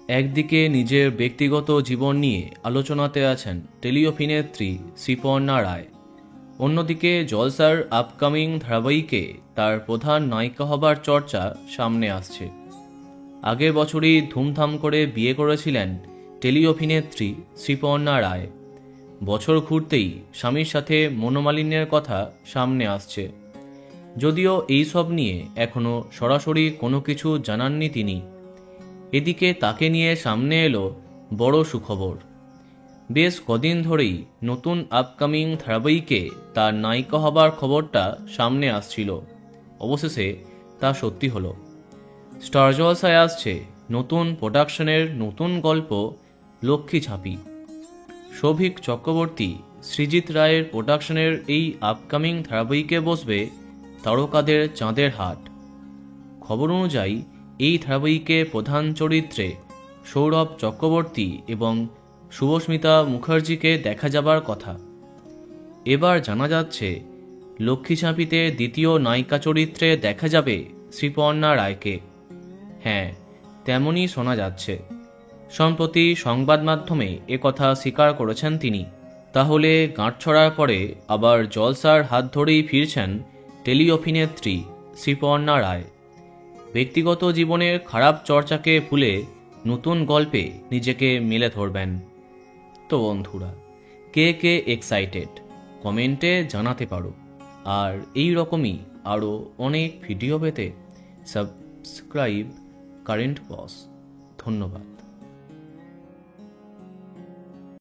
একদিকে নিজের ব্যক্তিগত জীবন নিয়ে আলোচনাতে আছেন টেলি অভিনেত্রী শ্রীপর্ণা রায়, অন্যদিকে জলসার আপকামিং ধারাবাহিকে তার প্রধান নায়িকা হবার চর্চা সামনে আসছে। আগের বছরই ধুমধাম করে বিয়ে করেছিলেন টেলি অভিনেত্রী শ্রীপর্ণা রায়। বছর ঘুরতেই স্বামীর সাথে মনোমালিন্যের কথা সামনে আসছে, যদিও এইসব নিয়ে এখনও সরাসরি কোনো কিছু জানাননি তিনি। এদিকে তাকে নিয়ে সামনে এলো বড় সুখবর। বেশ কদিন ধরেই নতুন আপকামিং ধারাবাহিকে তার নায়িকা হবার খবরটা সামনে আসছিল, অবশেষে তা সত্যি হলো। স্টার জলসায় আসছে নতুন প্রোডাকশনের নতুন গল্প লক্ষ্মী ঝাঁপি। সৌভিক চক্রবর্তী, সৃজিত রায়ের প্রোডাকশনের এই আপকামিং ধারাবাহিকে বসবে তারকাদের চাঁদের হাট। খবর অনুযায়ী এই ধারাবাহিকে প্রধান চরিত্রে সৌরভ চক্রবর্তী এবং শুভস্মিতা মুখার্জিকে দেখা যাবার কথা। এবার জানা যাচ্ছে লক্ষ্মী ঝাঁপিতে দ্বিতীয় নায়িকা চরিত্রে দেখা যাবে শ্রীপর্ণা রায়কে। হ্যাঁ, তেমনই শোনা যাচ্ছে। সম্প্রতি সংবাদ মাধ্যমে একথা স্বীকার করেছেন তিনি। তাহলে গাঁটছড়ার পরে আবার জলসার হাত ধরেই ফিরছেন টেলি অভিনেত্রী শ্রীপর্ণা রায়। ব্যক্তিগত জীবনের খারাপ চর্চাকে ভুলে নতুন গল্পে নিজেকে মেলে ধরবেন। তো বন্ধুরা, কে কে এক্সাইটেড কমেন্টে জানাতে পারো। আর এই রকমই আরও অনেক ভিডিও পেতে সাবস্ক্রাইব কারেন্ট বস। ধন্যবাদ।